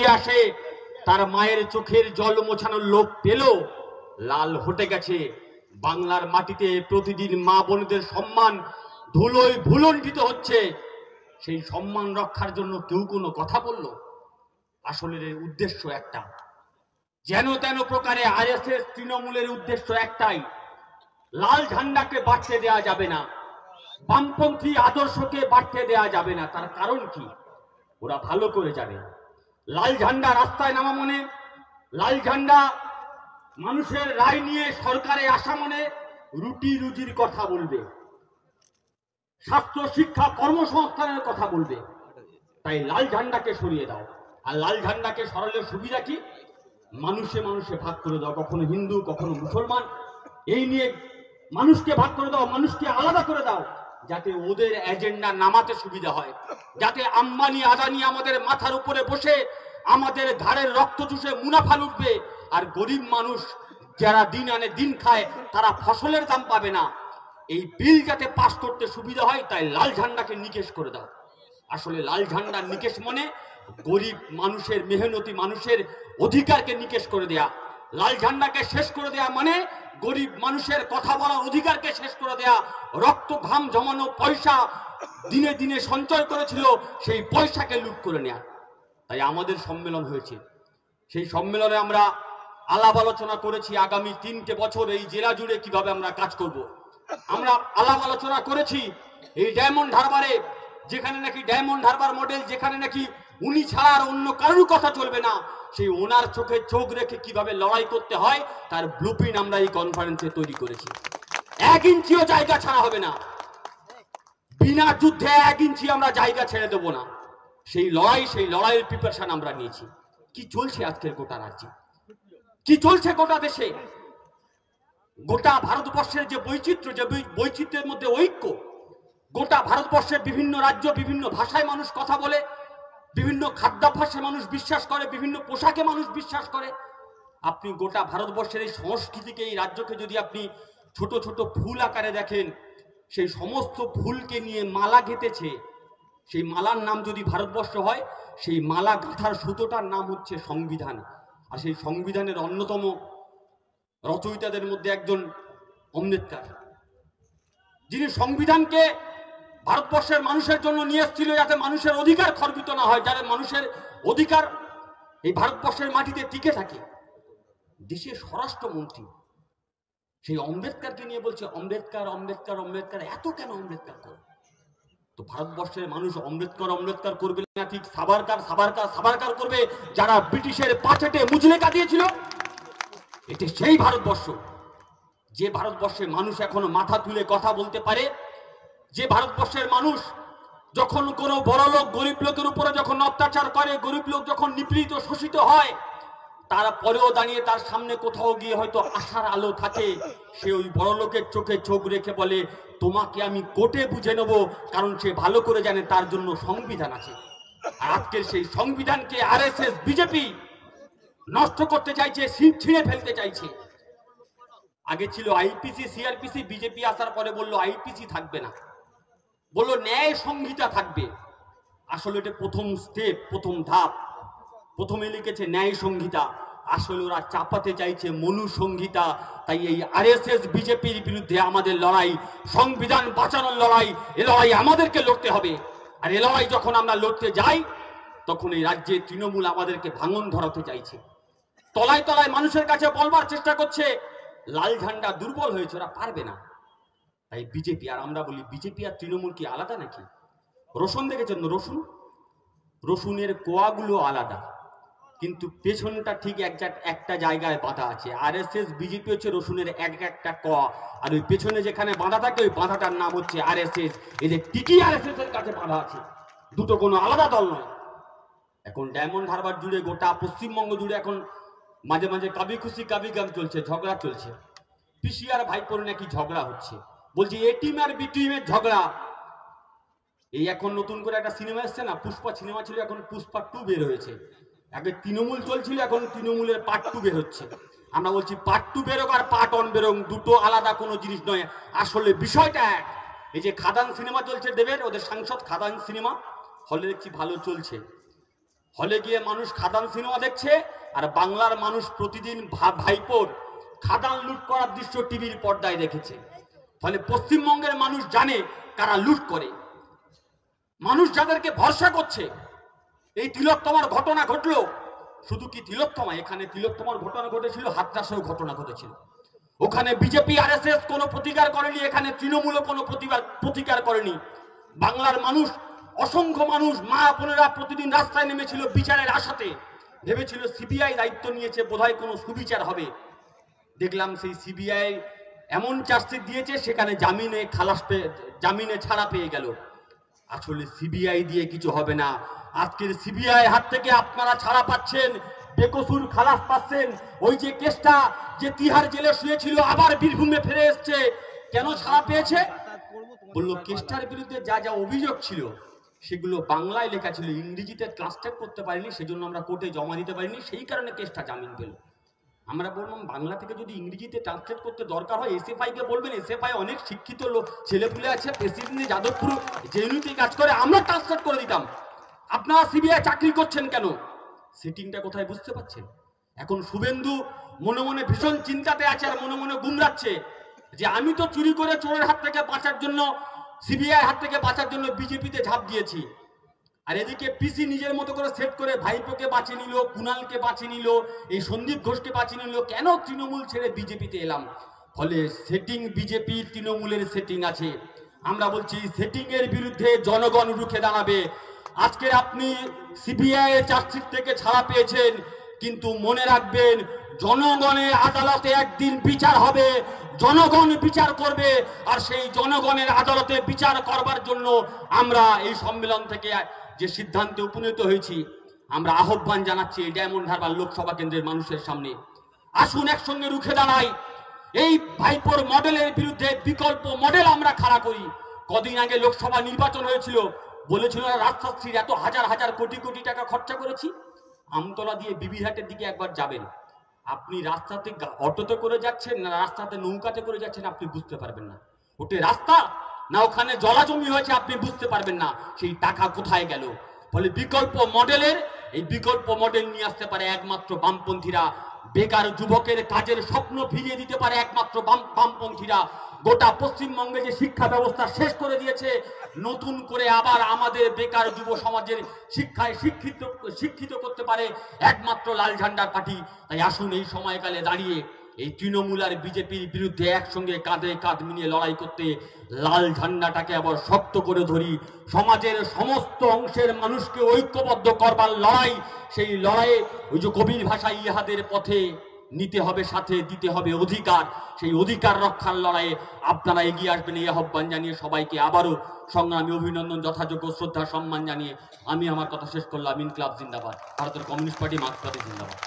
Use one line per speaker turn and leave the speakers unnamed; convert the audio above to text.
ইতিহাসে তার মায়ের চোখের জল মোছানোর লোক পেল, লাল হটে গেছে। বাংলার মাটিতে প্রতিদিন মা বোনদের সম্মান ধুলোয় ভুলণ্ঠিত হচ্ছে। সেই সম্মান রক্ষার জন্য কেউ কোনো কথা বলল? আসলে উদ্দেশ্য একটা, যেন তেন প্রকারে আরএসএস তৃণমূলের উদ্দেশ্য একটাই, লাল ঝান্ডাকে বাড়তে দেয়া যাবে না, বামপন্থী আদর্শকে বাড়তে দেয়া যাবে না। তার কারণ কি? ওরা ভালো করে জানে লাল ঝান্ডা রাস্তায় নামা মনে, লাল ঝান্ডা মানুষের রায় নিয়ে সরকারে আসা মনে রুটি রুজির কথা বলবে, স্বাস্থ্য শিক্ষা কর্মসংস্থানের কথা বলবে। তাই লাল ঝান্ডাকে সরিয়ে দাও। আর লাল ঝান্ডাকে সরালে সুবিধা কি? মানুষে মানুষে ভাগ করে দাও, কখনো হিন্দু কখনো মুসলমান, এই নিয়ে মানুষকে ভাগ করে দাও, মানুষকে আলাদা করে দাও, যাতে ওদের এজেন্ডা নামাতে সুবিধা হয়, যাতে আম্বানি আদানি আমাদের মাথার উপরে বসে আমাদের ঘাড়ের রক্ত চুষে মুনাফা লুটবে, আর গরিব মানুষ যারা দিন আনে দিন খায় তারা ফসলের দাম পাবে না। এই বিল যাতে পাস করতে সুবিধা হয়, তাই লাল ঝান্ডাকে নিকেশ করে দাও। আসলে লাল ঝান্ডা নিকেশ মানে গরিব মানুষের, মেহনতি মানুষের অধিকারকে নিকেশ করে দেয়া। লাল ঝান্ডাকে শেষ করে দেয়া মানে গরিব মানুষের কথা বলার অধিকারকে শেষ করে দেয়া। রক্ত ঘাম জমানো পয়সা দিনে দিনে সঞ্চয় করেছিল, সেই পয়সাকে লুট করে নেয়া। তাই আমাদের সম্মেলন হয়েছে। সেই সম্মেলনে আমরা আলাপ আলোচনা করেছি আগামী 3টে বছর এই জেলা জুড়ে কিভাবে আমরা কাজ করব। আমরা আলাপ আলোচনা করেছি এই ডায়মন্ড হারবারে, যেখানে নাকি ডায়মন্ড হারবার মডেল, যেখানে নাকি উনি ছাড়া আর অন্য কারোর কথা চলবে না, সেই ওনার চোখে চোখ রেখে কিভাবে লড়াই করতে হয় তার ব্লুপ্রিন্ট আমরা এই কনফারেন্সে তৈরি করেছি। 1 ইঞ্চিও জায়গা ছাড়া হবে না, বিনা যুদ্ধে 1 ইঞ্চি আমরা জায়গা ছেড়ে দেবো না। সেই লড়াইয়ের প্রিপারেশন আমরা নিয়েছি। কি চলছে আজকের গোটা রাজ্যে, কি চলছে গোটা দেশে, গোটা ভারতবর্ষের যে বৈচিত্র্য, যে বৈচিত্র্যের মধ্যে ঐক্য, গোটা ভারতবর্ষের বিভিন্ন রাজ্য বিভিন্ন ভাষায় মানুষ কথা বলে, বিভিন্ন খাদ্যাভ্যাসে মানুষ বিশ্বাস করে, বিভিন্ন পোশাকে মানুষ বিশ্বাস করে। আপনি গোটা ভারতবর্ষের এই সংস্কৃতিকে, এই রাজ্যকে যদি আপনি ছোট ছোট ফুল আকারে দেখেন, সেই সমস্ত ফুলকে নিয়ে মালা গেঁথেছে। সেই মালার নাম যদি ভারতবর্ষ হয়, সেই মালা গাঁথার সুতোটার নাম হচ্ছে সংবিধান। আর সেই সংবিধানের অন্যতম রচয়িতাদের মধ্যে একজন আম্বেদকর, যিনি সংবিধানকে ভারতবর্ষের মানুষের জন্য নিয়ে এসেছিল, যাতে মানুষের অধিকার খর্বিত না হয়, যাতে মানুষের অধিকার এই ভারতবর্ষের মাটিতে টিকে থাকে। দেশের স্বরাষ্ট্রমন্ত্রী সেই আম্বেদকরকে নিয়ে বলছে আম্বেদকর আম্বেদকর আম্বেদকর। এত কেন আম্বেদকর করে? তো ভারতবর্ষের মানুষ আম্বেদকর করবে না, ঠিক সাবারকার করবে, যারা ব্রিটিশের পাচেটে মুচলেকা দিয়েছিল। এটি সেই ভারতবর্ষ, যে ভারতবর্ষের মানুষ এখনো মাথা তুলে কথা বলতে পারে, যে ভারতবর্ষের মানুষ যখন কোনো বড় লোক গরিব লোকের উপরে যখন অত্যাচার করে, গরিব লোক যখন নিপীড়িত শোষিত হয়, তারপরেও দাঁড়িয়ে তার সামনে কোথাও গিয়ে হয়তো আশার আলো থাকে, সে ওই বড় লোকের চোখে চোখ রেখে বলে তোমাকে আমি কোর্টে বুঝে নেব, কারণ সে ভালো করে জানে তার জন্য সংবিধান আছে। আর আজকের সেই সংবিধানকে আরএসএস বিজেপি নষ্ট করতে চাইছে, ছিঁড়ে ফেলতে চাইছে। আগে ছিল আইপিসি সিআরপিসি, বিজেপি আসার পরে বললো আইপিসি থাকবে না, বললো ন্যায় সংহিতা থাকবে। আসলে এটা প্রথম স্টেপ, প্রথম ধাপ। প্রথমে লিখেছে ন্যায় সংহিতা, আসলে ওরা চাপাতে চাইছে মনু সংহিতা। তাই এই আরএসএস বিজেপির বিরুদ্ধে আমাদের লড়াই, সংবিধান বাঁচানোর লড়াই, এ লড়াই আমাদেরকে লড়তে হবে। আর এ লড়াই যখন আমরা লড়তে যাই, তখন এই রাজ্যে তৃণমূল আমাদেরকে ভাঙন ধরাতে চাইছে, তলায় তলায় মানুষের কাছে বলবার চেষ্টা করছে লাল ঝান্ডা দুর্বল হয়েছে, ওরা পারবে না। তাই বিজেপি, আর আমরা বলি বিজেপি আর তৃণমূল কি আলাদা নাকি? রসুন দেখেছেন? রসুনের কোয়াগুলো আলাদা, কিন্তু পেছনটা ঠিক একটা জায়গায় বাঁধা আছে। আরএসএস বিজেপি হচ্ছে রসুনের একটা কোয়া, আর ওই পেছনে যেখানে বাঁধা থাকে ওই বাঁধাটার নাম হচ্ছে আরএসএস। এদের টিকি আরএসএস এর কাছে বাঁধা আছে, দুটো কোনো আলাদা দল নয়। এখন ডায়মন্ড হারবার জুড়ে, গোটা পশ্চিমবঙ্গ জুড়ে এখন মাঝে মাঝে কাবি খুশি কাবি গাম চলছে, ঝগড়া চলছে। পিসি আর ভাইপোর নাকি ঝগড়া হচ্ছে, বলছি এ টিম আর বি টিমের ঝগড়া। এই এখন নতুন করে একটা সিনেমা এসছে না, পুষ্পা সিনেমা ছিল, এখন পুষ্পা 2 বের হয়েছে। আগে তৃণমূল চলছিল, এখন তৃণমূলের পার্ট 2 বের হচ্ছে। আমরা বলছি পার্ট 2 বেরোক আর পার্ট 1 বেরোক, দুটো আলাদা কোনো জিনিস নয়। আসলে বিষয়টা এক। এই যে খাদান সিনেমা চলছে দেবের, ওদের সাংসদ খাদান সিনেমা হলে দেখছি ভালো চলছে। হলে গিয়ে মানুষ খাদান সিনেমা দেখছে, আর বাংলার মানুষ প্রতিদিন ভাইপোর খাদান লুট করার দৃশ্য টিভির পর্দায় দেখেছে। ফলে পশ্চিমবঙ্গের মানুষ জানে কারা লুট করে। মানুষ যাদেরকে ভরসা করছে, এই তিলোত্তমার ঘটনা ঘটলো, শুধু কি তিলোত্তমা, এখানে তিলোত্তমার ঘটনা ঘটেছিল, হাতরাসেও ঘটনা ঘটেছিল। ওখানে বিজেপি আরএসএস কোনো প্রতিকার করেনি, এখানে তৃণমূলও কোনো প্রতিকার করেনি। বাংলার মানুষ, অসংখ্য মানুষ, মা বোনেরা প্রতিদিন রাস্তায় নেমেছিল বিচারের আশাতে। ভেবেছিল সিবিআই দায়িত্ব নিয়েছে, বোধহয় কোনো সুবিচার হবে। দেখলাম সেই সিবিআই এমন চার্জশিট দিয়েছে, সেখানে জামিনে ছাড়া পেয়ে গেল। আসলে সিবিআই দিয়ে কিছু হবে না। আজকের সিবিআই হাত থেকে আপনারা ছাড়া পাচ্ছেন, বেকসুর খালাস পাচ্ছেন। ওই যে কেসটা যে তিহার জেলে শুয়েছিল, আবার বীরভূমে ফিরে এসছে, কেন ছাড়া পেয়েছে? বললো কেসটার বিরুদ্ধে যা যা অভিযোগ ছিল সেগুলো বাংলায় লেখা ছিল, ইংরেজিতে ট্রান্সলেট করতে পারিনি, সেজন্য আমরা কোর্টে জমা দিতে পারিনি, সেই কারণে কেসটা জামিন পেল। আমরা বললাম বাংলা থেকে যদি ইংরেজিতে ট্রান্সলেট করতে দরকার হয় এসএফআই কে বলবেন, এসএফআই অনেক শিক্ষিত লোক ছেলেপুলে আছে, প্রেসিডেন্ট যাদবপুর জেএনইউতে কাজ করে, আমরা ট্রান্সলেট করে দিতাম। আপনারা সিবিআই চাকরি করছেন কেন? সেটিংটা কোথায় বুঝতে পারছেন? এখন শুভেন্দু মনে মনে ভীষণ চিন্তাতে আছে, আর মনে মনে গুমরাচ্ছে যে আমি তো চুরি করে চোরের হাত থেকে বাঁচার জন্য, সিবিআই হাত থেকে বাঁচার জন্য বিজেপিতে ঝাঁপ দিয়েছি। আর এদিকে পিসি নিজের মতো করে সেট করে ভাইপোকে বাঁচিয়ে নিল, কুণালকে বাঁচিয়ে নিল, এই সন্দীপ ঘোষকে বাঁচিয়ে নিল, কেন তৃণমূল ছেড়ে বিজেপিতে এলাম? ফলে সেটিং বিজেপি তৃণমূলের সেটিং আছে। আমরা বলছি সেটিং এর বিরুদ্ধে জনগণ রুখে দাঁড়াবে। আজকে আপনি সিবিআই এর চার্জশিট থেকে ছাড়া পেয়েছেন, কিন্তু মনে রাখবেন জনগণের আদালতে একদিন বিচার হবে, জনগণ বিচার করবে। আর সেই জনগণের আদালতে বিচার করবার জন্য আমরা এই সম্মেলন থেকে যে সিদ্ধান্তে উপনীত হয়েছি, আমরা আহ্বান জানাচ্ছি ডায়মন্ড হারবার লোকসভা কেন্দ্রের মানুষের সামনে, আসুন একসঙ্গে রুখে দাঁড়াই। এই ভাইপোর মডেলের বিরুদ্ধে বিকল্প মডেল আমরা খাড়া করি। কদিন আগে লোকসভা নির্বাচন হয়েছিল, বলেছিল রাজশাস্ত্রীর এত হাজার হাজার কোটি কোটি টাকা খরচা করেছি। আমতলা দিয়ে বিবিরহাটের দিকে একবার যাবেন, আপনি রাস্তাতে অটোতে করে যাচ্ছেন না রাস্তাতে নৌকাতে করে যাচ্ছেন আপনি বুঝতে পারবেন না। ওটা রাস্তা না ওখানে জলাজমি হয়েছে আপনি বুঝতে পারবেন না, সেই টাকা কোথায় গেল। ফলে বিকল্প মডেলের, এই বিকল্প মডেল নিয়ে আসতে পারে একমাত্র বামপন্থীরা। বেকার যুবকের কাজের স্বপ্ন ফিরিয়ে দিতে পারে একমাত্র বামপন্থীরা। গোটা পশ্চিমবঙ্গে যে শিক্ষা ব্যবস্থা শেষ করে দিয়েছে, নতুন করে আবার আমাদের বেকার যুব সমাজের শিক্ষায় শিক্ষিত করতে পারে একমাত্র লাল ঝান্ডার পার্টি। তাই আসুন এই সময়কালে দাঁড়িয়ে এই তৃণমূল আর বিজেপির বিরুদ্ধে একসঙ্গে কাঁধে কাঁধ মিলিয়ে লড়াই করতে লাল ঝান্ডাটাকে আবার শক্ত করে ধরি। সমাজের সমস্ত অংশের মানুষকে ঐক্যবদ্ধ করবার লড়াই, সেই লড়াইয়ে ওই যে কবির ভাষায় ইহাদের পথে নিতে হবে সাথে, দিতে হবে অধিকার। সেই অধিকার রক্ষার লড়াইয়ে আপনারা এগিয়ে আসবেন, এই আহ্বান জানিয়ে সবাইকে আবারও সংগ্রামী অভিনন্দন, যথাযোগ্য শ্রদ্ধা সম্মান জানিয়ে আমি আমার কথা শেষ করলাম। ইনকলাব জিন্দাবাদ, ভারতের কমিউনিস্ট পার্টি মার্ক্সবাদী জিন্দাবাদ।